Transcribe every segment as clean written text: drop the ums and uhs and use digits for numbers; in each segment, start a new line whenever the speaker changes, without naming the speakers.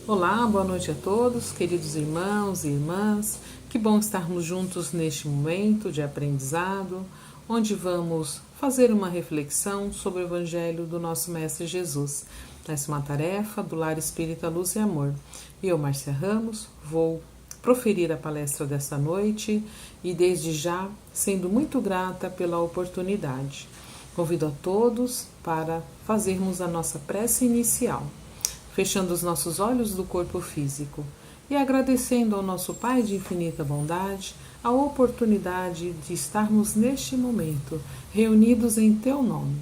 Olá, boa noite a todos, queridos irmãos e irmãs. Que bom estarmos juntos neste momento de aprendizado, onde vamos fazer uma reflexão sobre o Evangelho do nosso Mestre Jesus. Essa é uma tarefa do Lar Espírita Luz e Amor. Eu, Márcia Ramos, vou proferir a palestra desta noite e desde já sendo muito grata pela oportunidade. Convido a todos para fazermos a nossa prece inicial, fechando os nossos olhos do corpo físico e agradecendo ao nosso Pai de infinita bondade a oportunidade de estarmos neste momento reunidos em Teu nome,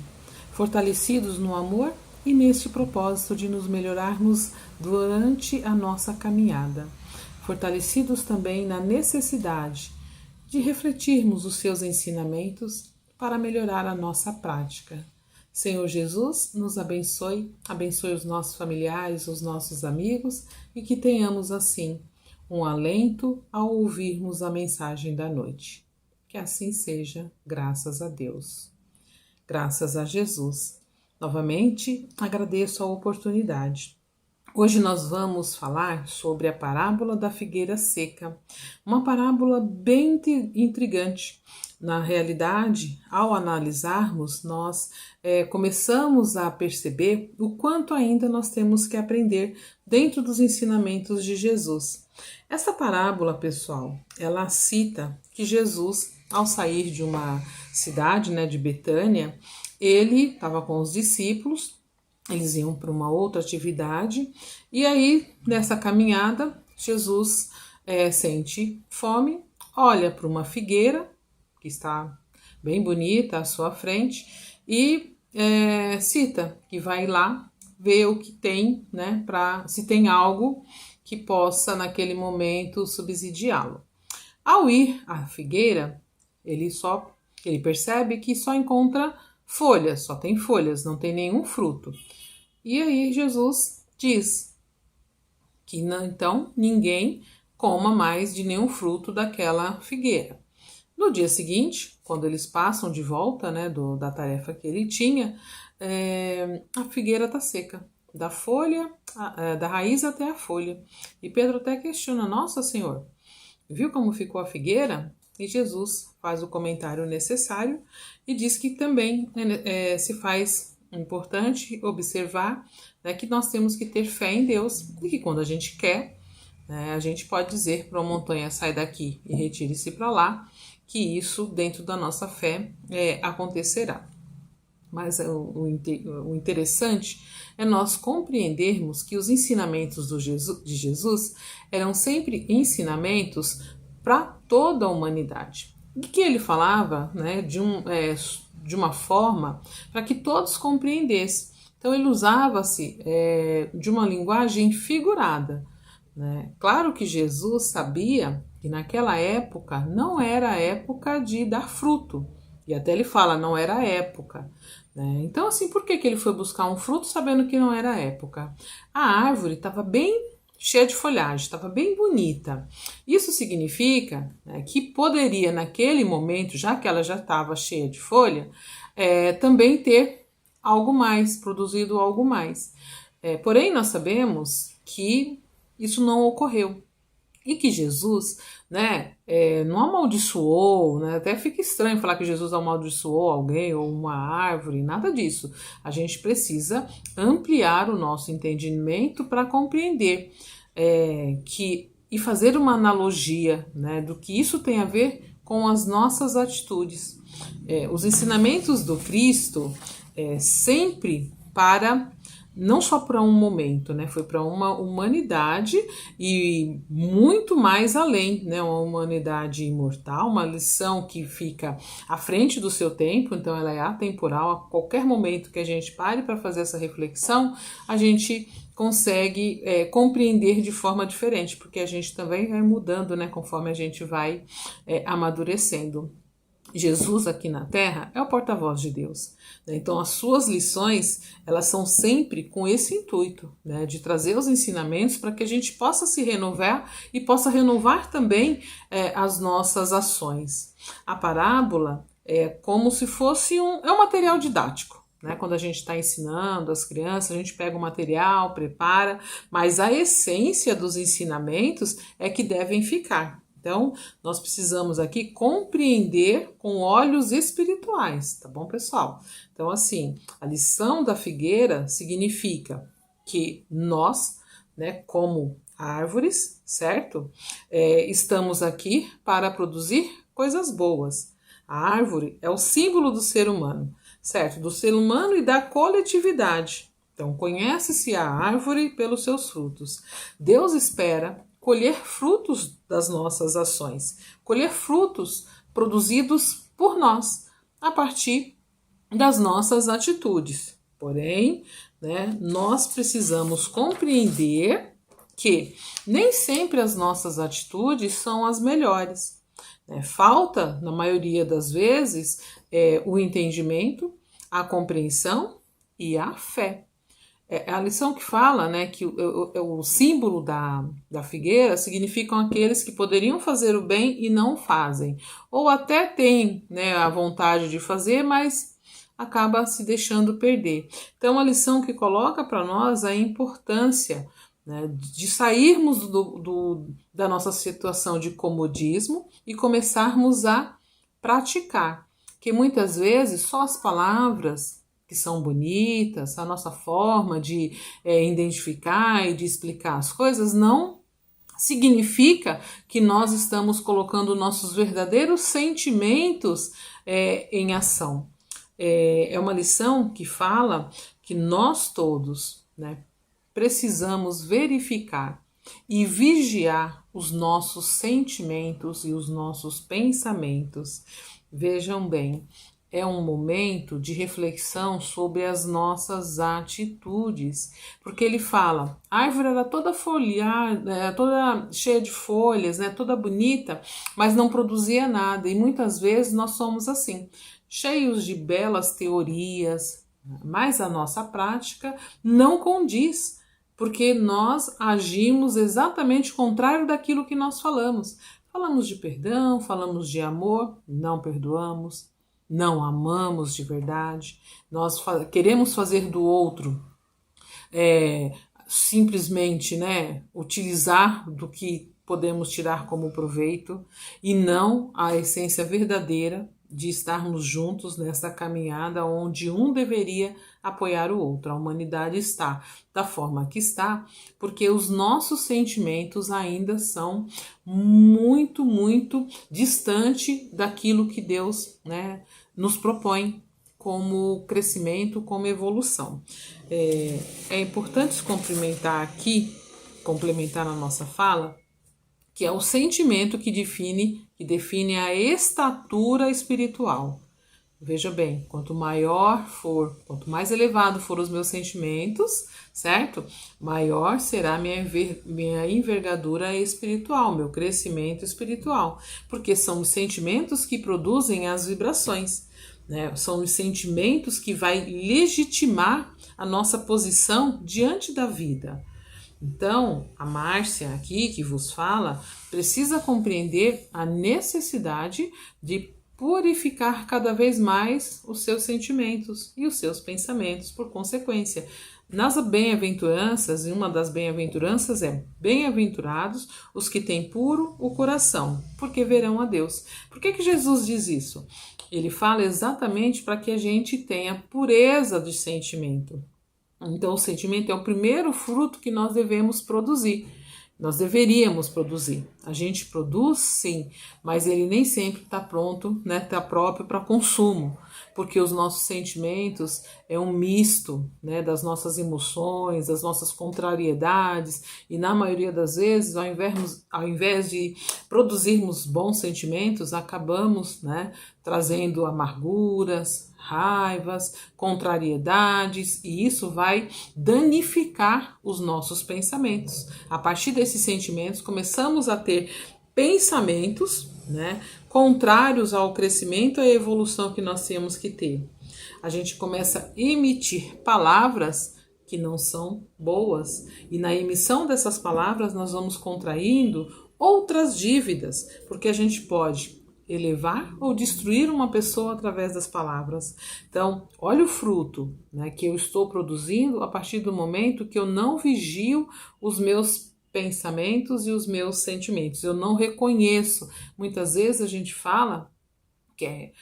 fortalecidos no amor e neste propósito de nos melhorarmos durante a nossa caminhada, fortalecidos também na necessidade de refletirmos os Seus ensinamentos para melhorar a nossa prática. Senhor Jesus, nos abençoe os nossos familiares, os nossos amigos e que tenhamos assim um alento ao ouvirmos a mensagem da noite. Que assim seja, graças a Deus. Graças a Jesus. Novamente, agradeço a oportunidade. Hoje nós vamos falar sobre a parábola da figueira seca, uma parábola bem intrigante. Na realidade, ao analisarmos, nós começamos a perceber o quanto ainda nós temos que aprender dentro dos ensinamentos de Jesus. Essa parábola, pessoal, ela cita que Jesus, ao sair de uma cidade, de Betânia, ele estava com os discípulos, eles iam para uma outra atividade, e aí, nessa caminhada, Jesus sente fome, olha para uma figueira, que está bem bonita à sua frente, e cita que vai lá ver o que tem, se tem algo que possa, naquele momento, subsidiá-lo. Ao ir à figueira, ele percebe que só encontra folhas, só tem folhas, não tem nenhum fruto. E aí Jesus diz que então ninguém coma mais de nenhum fruto daquela figueira. No dia seguinte, quando eles passam de volta da tarefa que ele tinha, a figueira está seca, da folha, da raiz até a folha. E Pedro até questiona: Nossa Senhor, viu como ficou a figueira? E Jesus faz o comentário necessário e diz que também se faz importante observar que nós temos que ter fé em Deus e que quando a gente quer, a gente pode dizer para uma montanha: sai daqui e retire-se para lá, que isso dentro da nossa fé acontecerá. Mas o interessante é nós compreendermos que os ensinamentos de Jesus eram sempre ensinamentos para toda a humanidade. E que ele falava de uma forma para que todos compreendessem. Então ele usava-se de uma linguagem figurada. Claro que Jesus sabia que naquela época não era a época de dar fruto. E até ele fala, não era a época. Então assim, por que ele foi buscar um fruto sabendo que não era a época? A árvore estava bem cheia de folhagem, estava bem bonita. Isso significa que poderia naquele momento, já que ela já estava cheia de folha, também ter algo mais, produzido algo mais. Porém, nós sabemos que isso não ocorreu. E que Jesus não amaldiçoou, até fica estranho falar que Jesus amaldiçoou alguém ou uma árvore, nada disso. A gente precisa ampliar o nosso entendimento para compreender e fazer uma analogia do que isso tem a ver com as nossas atitudes. Os ensinamentos do Cristo sempre não só para um momento, foi para uma humanidade e muito mais além, uma humanidade imortal, uma lição que fica à frente do seu tempo, então ela é atemporal. A qualquer momento que a gente pare para fazer essa reflexão, a gente consegue compreender de forma diferente, porque a gente também vai mudando, conforme a gente vai amadurecendo. Jesus aqui na Terra é o porta-voz de Deus. Então as suas lições, elas são sempre com esse intuito, de trazer os ensinamentos para que a gente possa se renovar e possa renovar também as nossas ações. A parábola é como se fosse um material didático. né? Quando a gente está ensinando as crianças, a gente pega o material, prepara, mas a essência dos ensinamentos é que devem ficar. Então, nós precisamos aqui compreender com olhos espirituais, tá bom, pessoal? Então, assim, a lição da figueira significa que nós, né, como árvores, certo? Estamos aqui para produzir coisas boas. A árvore é o símbolo do ser humano, certo? Do ser humano e da coletividade. Então, conhece-se a árvore pelos seus frutos. Deus espera colher frutos das nossas ações, colher frutos produzidos por nós, a partir das nossas atitudes. Porém, né, nós precisamos compreender que nem sempre as nossas atitudes são as melhores. Né? Falta, na maioria das vezes, o entendimento, a compreensão e a fé. É a lição que fala, né, que o símbolo da figueira significam aqueles que poderiam fazer o bem e não fazem, ou até têm, né, a vontade de fazer, mas acaba se deixando perder. Então, a lição que coloca para nós a importância, né, de sairmos da nossa situação de comodismo e começarmos a praticar, que muitas vezes só as palavras que são bonitas, a nossa forma de identificar e de explicar as coisas não significa que nós estamos colocando nossos verdadeiros sentimentos em ação. É uma lição que fala que nós todos, né, precisamos verificar e vigiar os nossos sentimentos e os nossos pensamentos. Vejam bem, é um momento de reflexão sobre as nossas atitudes, porque ele fala, a árvore era toda folhada, toda cheia de folhas, né, toda bonita, mas não produzia nada, e muitas vezes nós somos assim, cheios de belas teorias, mas a nossa prática não condiz, porque nós agimos exatamente o contrário daquilo que nós falamos. Falamos de perdão, falamos de amor, não perdoamos, não amamos de verdade, nós queremos fazer do outro simplesmente, né, utilizar do que podemos tirar como proveito e não a essência verdadeira de estarmos juntos nessa caminhada onde um deveria apoiar o outro. A humanidade está da forma que está porque os nossos sentimentos ainda são muito, muito distante daquilo que Deus, né, nos propõe como crescimento, como evolução. É importante complementar na nossa fala, que é o sentimento que define a estatura espiritual. Veja bem, quanto mais elevado for os meus sentimentos, certo? Maior será minha envergadura espiritual, meu crescimento espiritual, porque são os sentimentos que produzem as vibrações, né? São os sentimentos que vai legitimar a nossa posição diante da vida. Então, a Márcia aqui, que vos fala, precisa compreender a necessidade de purificar cada vez mais os seus sentimentos e os seus pensamentos, por consequência. Nas bem-aventuranças, e uma das bem-aventuranças é: bem-aventurados os que têm puro o coração, porque verão a Deus. Por que Jesus diz isso? Ele fala exatamente para que a gente tenha pureza de sentimento. Então, o sentimento é o primeiro fruto que nós devemos produzir. Nós deveríamos produzir. A gente produz, sim, mas ele nem sempre está pronto, né? Está próprio para consumo, porque os nossos sentimentos é um misto, né, das nossas emoções, das nossas contrariedades, e na maioria das vezes, ao invés de produzirmos bons sentimentos, acabamos, né, trazendo amarguras, raivas, contrariedades, e isso vai danificar os nossos pensamentos. A partir desses sentimentos, começamos a ter pensamentos, né, contrários ao crescimento e à evolução que nós temos que ter. A gente começa a emitir palavras que não são boas, e na emissão dessas palavras nós vamos contraindo outras dívidas, porque a gente pode elevar ou destruir uma pessoa através das palavras. Então, olha o fruto, né, que eu estou produzindo a partir do momento que eu não vigio os meus pensamentos e os meus sentimentos. Eu não reconheço. Muitas vezes a gente fala que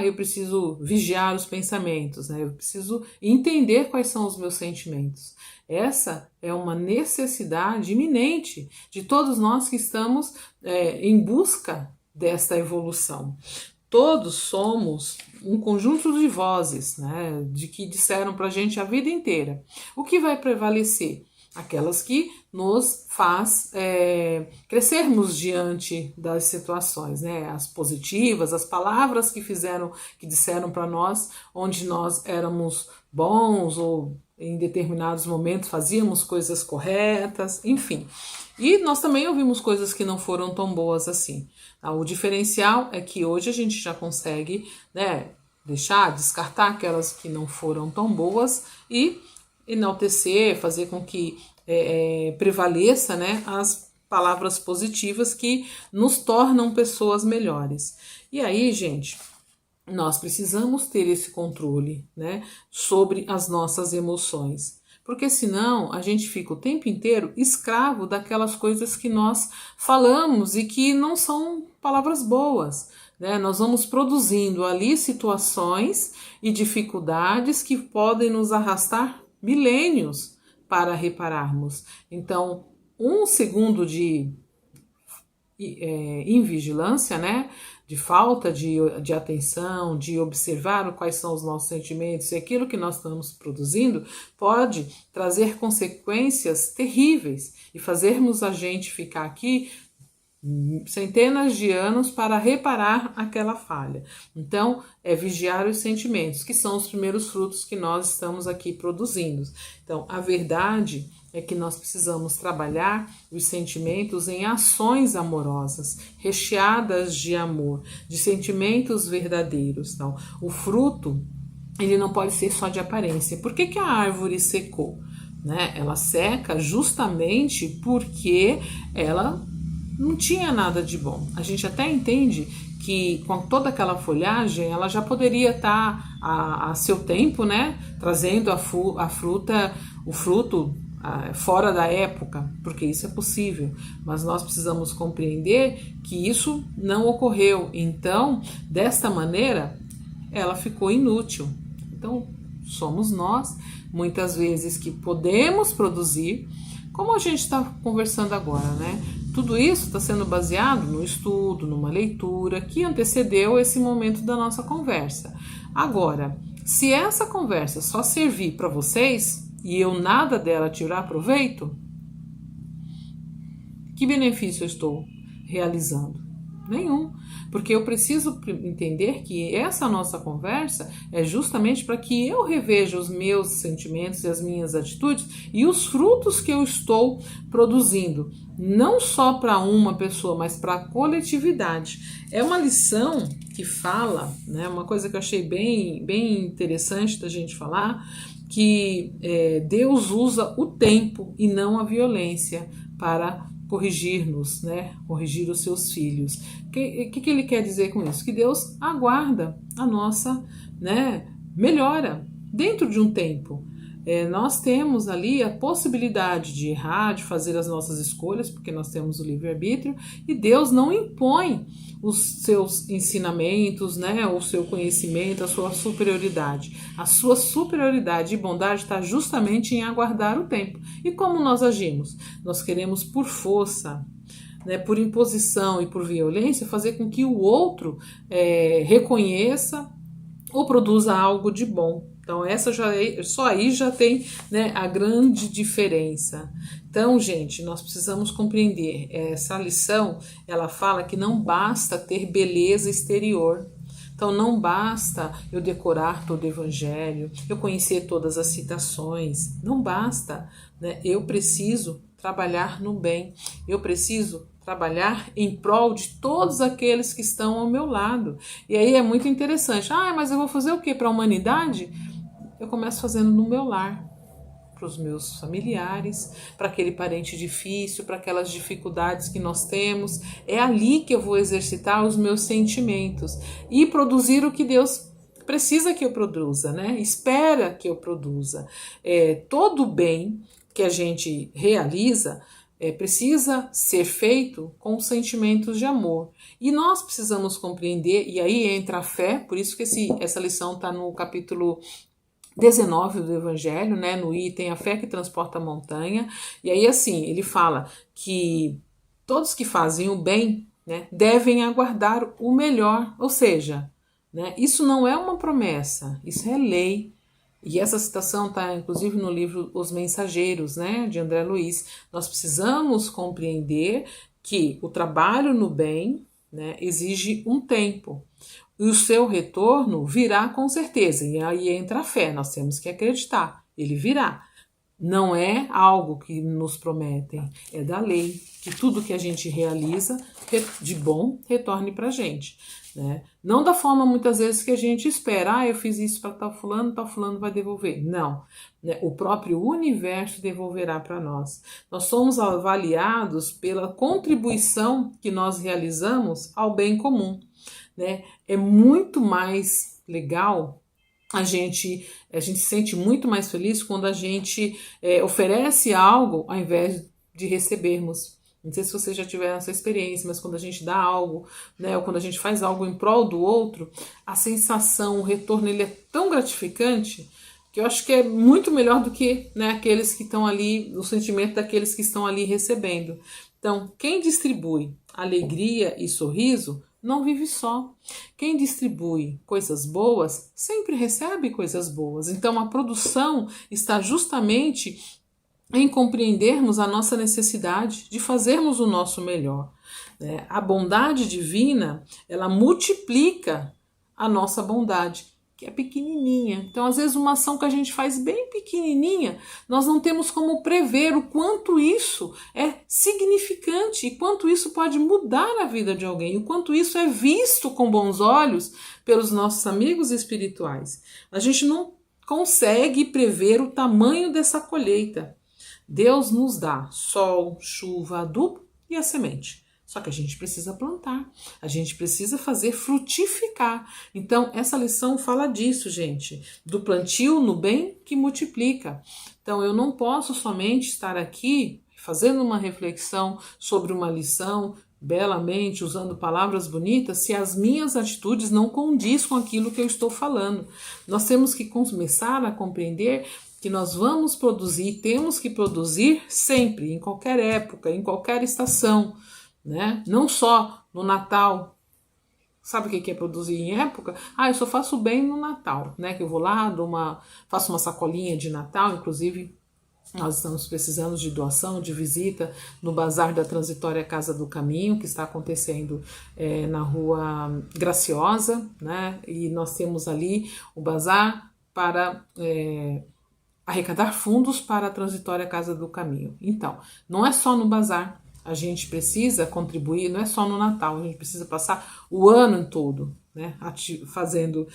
eu preciso vigiar os pensamentos, né? Eu preciso entender quais são os meus sentimentos. Essa é uma necessidade iminente de todos nós que estamos em busca desta evolução. Todos somos um conjunto de vozes, né, de que disseram para a gente a vida inteira. O que vai prevalecer? Aquelas que nos faz crescermos diante das situações, né? As positivas, as palavras que disseram para nós onde nós éramos bons ou em determinados momentos fazíamos coisas corretas, enfim. E nós também ouvimos coisas que não foram tão boas assim. O diferencial é que hoje a gente já consegue, né, descartar aquelas que não foram tão boas e enaltecer, fazer com que prevaleça, né, as palavras positivas que nos tornam pessoas melhores. E aí, gente, nós precisamos ter esse controle, né, sobre as nossas emoções, porque senão a gente fica o tempo inteiro escravo daquelas coisas que nós falamos e que não são palavras boas, né? Nós vamos produzindo ali situações e dificuldades que podem nos arrastar milênios para repararmos. Então, 1 segundo de invigilância, né, de falta de atenção, de observar quais são os nossos sentimentos e aquilo que nós estamos produzindo, pode trazer consequências terríveis e fazermos a gente ficar aqui centenas de anos para reparar aquela falha. Então, é vigiar os sentimentos, que são os primeiros frutos que nós estamos aqui produzindo. Então, a verdade é que nós precisamos trabalhar os sentimentos em ações amorosas, recheadas de amor, de sentimentos verdadeiros. Então, o fruto, ele não pode ser só de aparência. Por que a árvore secou? Né? Ela seca justamente porque ela não tinha nada de bom. A gente até entende que com toda aquela folhagem ela já poderia estar a seu tempo, né, trazendo o fruto fora da época, porque isso é possível, mas nós precisamos compreender que isso não ocorreu. Então, desta maneira, ela ficou inútil. Então, somos nós, muitas vezes, que podemos produzir, como a gente está conversando agora, né? Tudo isso está sendo baseado no estudo, numa leitura que antecedeu esse momento da nossa conversa. Agora, se essa conversa só servir para vocês e eu nada dela tirar proveito, que benefício eu estou realizando? Nenhum, porque eu preciso entender que essa nossa conversa é justamente para que eu reveja os meus sentimentos e as minhas atitudes e os frutos que eu estou produzindo, não só para uma pessoa, mas para a coletividade. É uma lição que fala, né, uma coisa que eu achei bem interessante da gente falar, que Deus usa o tempo e não a violência para corrigir-nos, né? Corrigir os seus filhos. O que ele quer dizer com isso? Que Deus aguarda a nossa, né, melhora dentro de um tempo. Nós temos ali a possibilidade de errar, de fazer as nossas escolhas, porque nós temos o livre-arbítrio, e Deus não impõe os seus ensinamentos, né, o seu conhecimento, a sua superioridade. A sua superioridade e bondade está justamente em aguardar o tempo. E como nós agimos? Nós queremos por força, né, por imposição e por violência, fazer com que o outro reconheça ou produza algo de bom. Então, só aí já tem, né, a grande diferença. Então, gente, nós precisamos compreender. Essa lição, ela fala que não basta ter beleza exterior. Então, não basta eu decorar todo o evangelho, eu conhecer todas as citações. Não basta, né? Eu preciso trabalhar no bem. Eu preciso trabalhar em prol de todos aqueles que estão ao meu lado. E aí é muito interessante. Mas eu vou fazer o quê para a humanidade? Eu começo fazendo no meu lar. para os meus familiares, para aquele parente difícil, para aquelas dificuldades que nós temos. É ali que eu vou exercitar os meus sentimentos e produzir o que Deus precisa que eu produza, né? Espera que eu produza. Todo bem que a gente realiza precisa ser feito com sentimentos de amor. E nós precisamos compreender, e aí entra a fé, por isso que essa lição está no capítulo 19 do Evangelho, né, no item A Fé que Transporta a Montanha. E aí assim, ele fala que todos que fazem o bem, né, devem aguardar o melhor, ou seja, né, isso não é uma promessa, isso é lei. E essa citação está inclusive no livro Os Mensageiros, né, de André Luiz. Nós precisamos compreender que o trabalho no bem, né, exige um tempo. E o seu retorno virá com certeza. E aí entra a fé, nós temos que acreditar. Ele virá. Não é algo que nos prometem, é da lei, que tudo que a gente realiza de bom retorne para a gente. Né? Não da forma muitas vezes que a gente espera, eu fiz isso para tal fulano vai devolver. Não, né? O próprio universo devolverá para nós. Nós somos avaliados pela contribuição que nós realizamos ao bem comum. Né? É muito mais legal. A gente se sente muito mais feliz quando a gente oferece algo ao invés de recebermos. Não sei se você já tiver essa experiência, mas quando a gente dá algo, né, ou quando a gente faz algo em prol do outro, a sensação, o retorno, ele é tão gratificante que eu acho que é muito melhor do que, né, aqueles que estão ali, o sentimento daqueles que estão ali recebendo. Então, quem distribui alegria e sorriso não vive só. Quem distribui coisas boas sempre recebe coisas boas. Então a produção está justamente em compreendermos a nossa necessidade de fazermos o nosso melhor. A bondade divina, ela multiplica a nossa bondade, que é pequenininha. Então, às vezes, uma ação que a gente faz bem pequenininha, nós não temos como prever o quanto isso é significante e quanto isso pode mudar a vida de alguém, o quanto isso é visto com bons olhos pelos nossos amigos espirituais. A gente não consegue prever o tamanho dessa colheita. Deus nos dá sol, chuva, adubo e a semente. Só que a gente precisa plantar, a gente precisa fazer frutificar. Então, essa lição fala disso, gente, do plantio no bem que multiplica. Então, eu não posso somente estar aqui fazendo uma reflexão sobre uma lição, belamente, usando palavras bonitas, se as minhas atitudes não condiz com aquilo que eu estou falando. Nós temos que começar a compreender que nós vamos produzir, temos que produzir sempre, em qualquer época, em qualquer estação. Né? Não só no Natal. Sabe o que é produzir em época? Eu só faço bem no Natal, né? Que eu vou lá, faço uma sacolinha de Natal, inclusive nós estamos precisando de doação, de visita no Bazar da Transitória Casa do Caminho, que está acontecendo na Rua Graciosa, né? E nós temos ali o bazar para arrecadar fundos para a Transitória Casa do Caminho. Então, não é só no bazar. A gente precisa contribuir, não é só no Natal, a gente precisa passar o ano todo, né, fazendo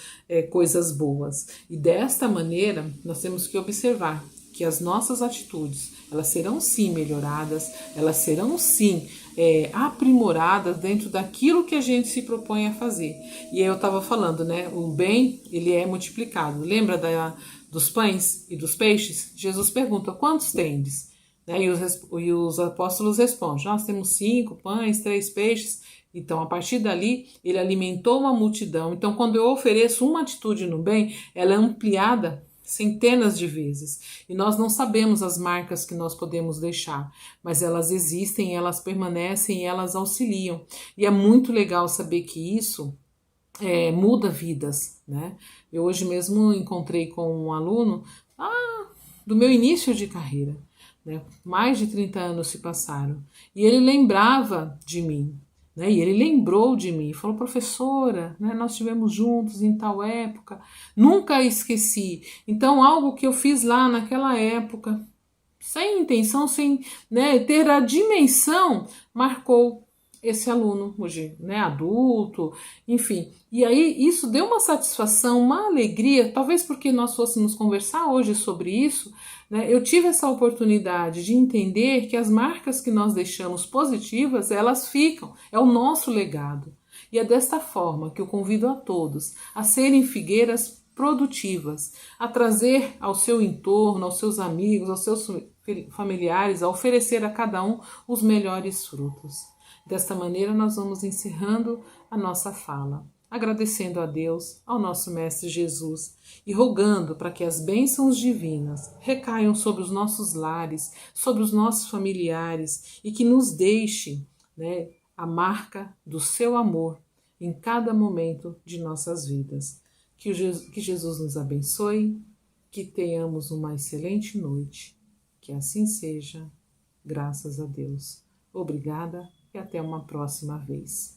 coisas boas. E desta maneira, nós temos que observar que as nossas atitudes, elas serão sim melhoradas, elas serão sim aprimoradas dentro daquilo que a gente se propõe a fazer. E aí eu estava falando, né, o bem, ele é multiplicado. Lembra dos pães e dos peixes? Jesus pergunta, quantos tendes? E os apóstolos respondem, nós temos 5 pães, 3 peixes. Então, a partir dali, ele alimentou uma multidão. Então, quando eu ofereço uma atitude no bem, ela é ampliada centenas de vezes. E nós não sabemos as marcas que nós podemos deixar, mas elas existem, elas permanecem, elas auxiliam. E é muito legal saber que isso muda vidas. Né? Eu hoje mesmo encontrei com um aluno do meu início de carreira. Mais de 30 anos se passaram. E ele lembrava de mim. Né? E ele lembrou de mim. Falou, professora, né, nós estivemos juntos em tal época. Nunca esqueci. Então, algo que eu fiz lá naquela época, sem intenção, sem ter a dimensão, marcou. esse aluno hoje, né, adulto, enfim. E aí isso deu uma satisfação, uma alegria, talvez porque nós fôssemos conversar hoje sobre isso, né? Eu tive essa oportunidade de entender que as marcas que nós deixamos positivas, elas ficam, é o nosso legado. E é desta forma que eu convido a todos a serem figueiras produtivas, a trazer ao seu entorno, aos seus amigos, aos seus familiares, a oferecer a cada um os melhores frutos. Desta maneira, nós vamos encerrando a nossa fala, agradecendo a Deus, ao nosso Mestre Jesus e rogando para que as bênçãos divinas recaiam sobre os nossos lares, sobre os nossos familiares e que nos deixe, né, a marca do seu amor em cada momento de nossas vidas. Que Jesus nos abençoe, que tenhamos uma excelente noite. Que assim seja, graças a Deus. Obrigada e até uma próxima vez.